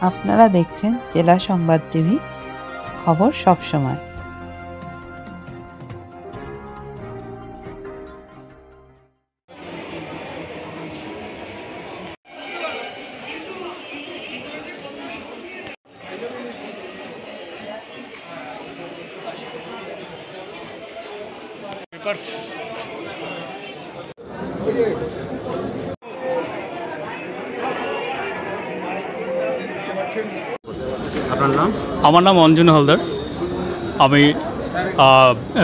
আপনারা দেখছেন জেলা সংবাদ টিভি, খবর সব সময়। আপনার নাম? আমার নাম অঞ্জনী হালদার। আমি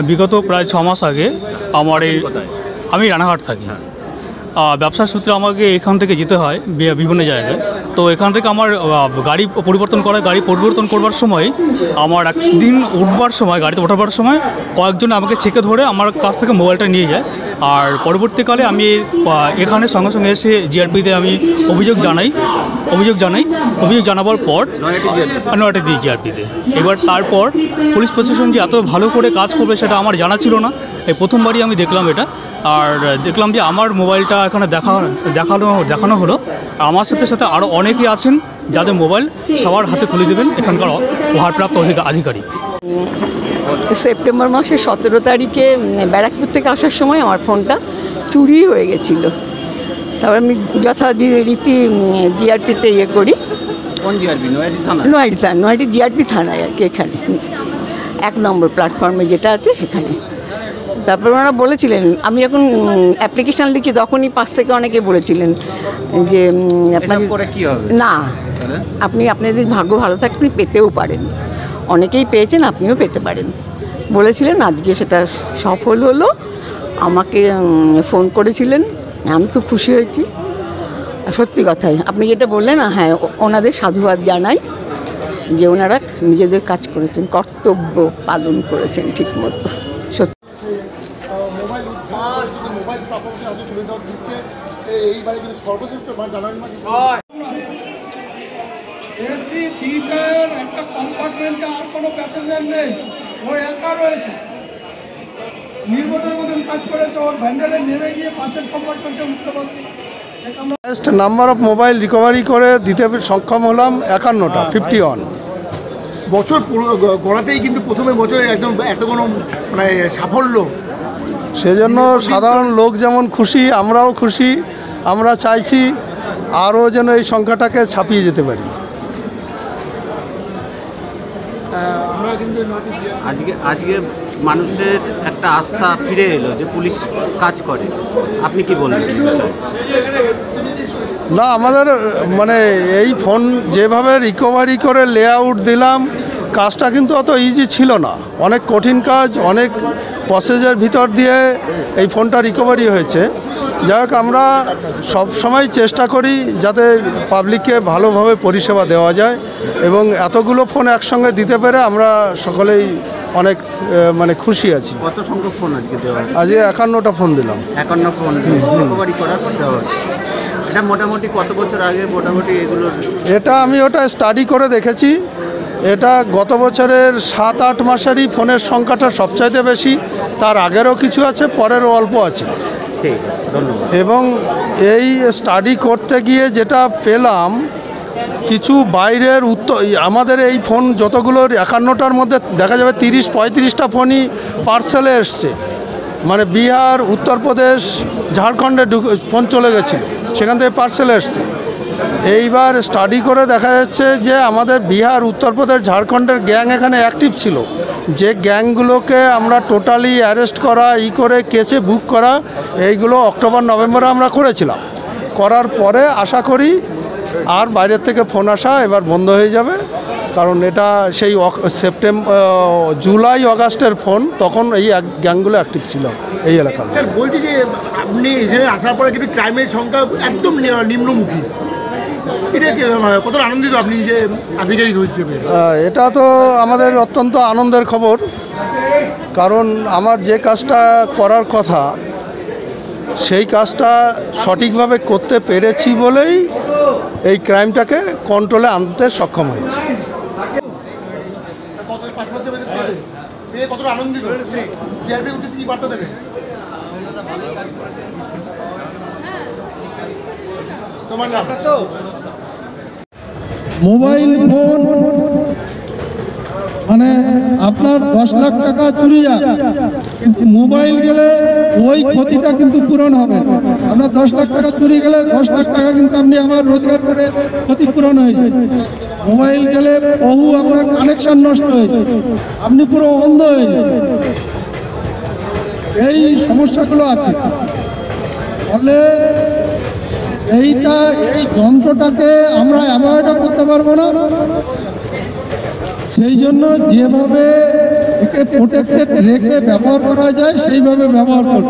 বিগত প্রায় 6 মাস আগে আমি রানাঘাট থাকি। ব্যবসার সূত্রে আমাকে এখান থেকে যেতে হয় বিভিন্ন জায়গায়। তো এখান থেকে আমার গাড়ি পরিবর্তন করবার সময় আমার একদিন উঠবার সময়, গাড়িতে ওঠাবার সময় কয়েকজন আমাকে চেকে ধরে আমার কাছ থেকে মোবাইলটা নিয়ে যায়। আর পরবর্তীকালে আমি এখানে সঙ্গে সঙ্গে এসে জিআরপিতে আমি অভিযোগ জানাবার পর নয়টা দিই জিআরপিতে। এবার তারপর পুলিশ প্রশাসন যে এত ভালো করে কাজ করবে সেটা আমার জানা ছিল না। এই প্রথমবারই আমি দেখলাম এটা। আর দেখলাম যে আমার মোবাইলটা এখানে দেখানো হলো। আমার সাথে সাথে আরও অনেকেই আছেন যাদের মোবাইল সবার হাতে তুলে দেবেন এখানকার ভারপ্রাপ্ত আধিকারিক। সেপ্টেম্বর মাসের 17 তারিখে ব্যারাকপুর থেকে আসার সময় আমার ফোনটা চুরি হয়ে গেছিলো। তারপর আমি যথারীতি জিআরপিতে করি। কোন জিআরপি? নয়াটি জিআরপি থানায় আর কি, এখানে 1 নম্বর প্ল্যাটফর্মে যেটা আছে সেখানে। তারপর ওনারা বলেছিলেন, আমি যখন অ্যাপ্লিকেশান লিখি তখনই পাশ থেকে অনেকে বলেছিলেন যে আপনার না, আপনাদের ভাগ্য ভালো থাকে, আপনি পেতেও পারেন। অনেকেই পেয়েছেন, আপনিও পেতে পারেন বলেছিলেন। আজকে সেটা সফল হলো। আমাকে ফোন করেছিলেন, আমি খুব খুশি হয়েছি। সত্যি কথাই আপনি যেটা বললেন, হ্যাঁ, ওনাদের সাধুবাদ জানাই যে ওনারা নিজেদের কাজ করেছেন, কর্তব্য পালন করেছেন ঠিক মতো। সত্যি এসি থিয়েটার একটা কম্পার্টমেন্টে আর কোনো প্যাসেঞ্জার নেই, ও একা রয়েছে। নির্বোধের মতন কাজ করেছে, ওর ভ্যান্ডেলে নেমে গিয়ে পাশের কম্পার্টমেন্টে উঠতে পারছে। নাম্বার অফ মোবাইল রিকভারি করে দিতে সক্ষম হলাম 51টা, 51। বছর গড়াতেই কিন্তু প্রথমে বছরে একদম এত কোনো মানে সাফল্য, সেজন্য সাধারণ লোক যেমন খুশি, আমরাও খুশি। আমরা চাইছি আরও যেন এই সংখ্যাটাকে ছাপিয়ে যেতে পারি। আজকে মানুষের একটা আস্থা ফিরে এলো যে পুলিশ কাজ করে। আপনি কি বলবেন? না, আমাদের মানে এই ফোন যেভাবে রিকভারি করে লেআউট দিলাম, কাজটা কিন্তু অত ইজি ছিল না। অনেক কঠিন কাজ, অনেক প্রসেসের ভিতর দিয়ে এই ফোনটা রিকভারি হয়েছে। যাই হোক, আমরা সব সময় চেষ্টা করি যাতে পাবলিককে ভালোভাবে পরিষেবা দেওয়া যায়, এবং এতগুলো ফোন একসঙ্গে দিতে পেরে আমরা সকলেই অনেক মানে খুশি আছি। কত সংখ্যক ফোন আজকে দেওয়া? আজকে 51টা ফোন দিলাম। 51 ফোন রিকভারি করার দেওয়া। এটা মোটামুটি কত বছর আগে মোটামুটি এগুলো? এটা আমি ওটা স্টাডি করে দেখেছি। এটা গত বছরের 7-8 মাসেরই ফোনের সংখ্যাটা সবচাইতে বেশি। তার আগেরও কিছু আছে, পরেরও অল্প আছে। এবং এই স্টাডি করতে গিয়ে যেটা পেলাম, কিছু বাইরের আমাদের এই ফোন যতগুলো 51টার মধ্যে দেখা যাবে 30-35টা ফোনই পার্সেলে এসছে। মানে বিহার, উত্তরপ্রদেশ, ঝাড়খণ্ডে ফোন চলে গেছিলো, সেখান থেকে পার্সেলে এসছে। এইবার স্টাডি করে দেখা যাচ্ছে যে আমাদের বিহার, উত্তরপ্রদেশ, ঝাড়খণ্ডের গ্যাং এখানে অ্যাক্টিভ ছিল। যে গ্যাংগুলোকে আমরা টোটালি অ্যারেস্ট করা, করে কেসে বুক করা, এইগুলো অক্টোবর-নভেম্বরে আমরা করেছিলাম। করার পরে আশা করি আর বাইরের থেকে ফোন আসা এবার বন্ধ হয়ে যাবে, কারণ এটা সেই জুলাই আগস্টের ফোন, তখন এই গ্যাংগুলো অ্যাক্টিভ ছিল এই এলাকার। স্যার বলছি যে আপনি এখানে আসার পরে কিন্তু ক্রাইমের সংখ্যা একদম নিম্নমুখী, এটা কতটা আনন্দিত আপনি যে আধিকারিক হিসেবে? এটা তো আমাদের অত্যন্ত আনন্দের খবর, কারণ আমার যে কাজটা করার কথা সেই কাজটা সঠিকভাবে করতে পেরেছি বলেই এই ক্রাইমটাকে কন্ট্রোলে আনতে সক্ষম হয়েছে। কতটা আনন্দিত? জিআরপি উঠেছে, কি বার্তা দেবে? তোমার নাম? মোবাইল ফোন মানে আপনার 10 লাখ টাকা চুরি যায়, কিন্তু মোবাইল গেলে ওই ক্ষতিটা কিন্তু পূরণ হবে। আপনার 10 লাখ টাকা চুরি গেলে 10 লাখ টাকা কিন্তু আপনি আবার রোজগার করে ক্ষতিপূরণ হয়ে যায়। মোবাইল গেলে বহু আপনার কানেকশন নষ্ট হয়ে যায়, আপনি পুরো অন্ধ হয়ে যায়। এই সমস্যাগুলো আছে। ফলে এই যন্ত্রটাকে আমরা অ্যাভয়েড করতে পারবো না। সেই জন্য যেভাবে একে প্রোটেক্টেড রেখে ব্যবহার করা যায় সেইভাবে ব্যবহার করব।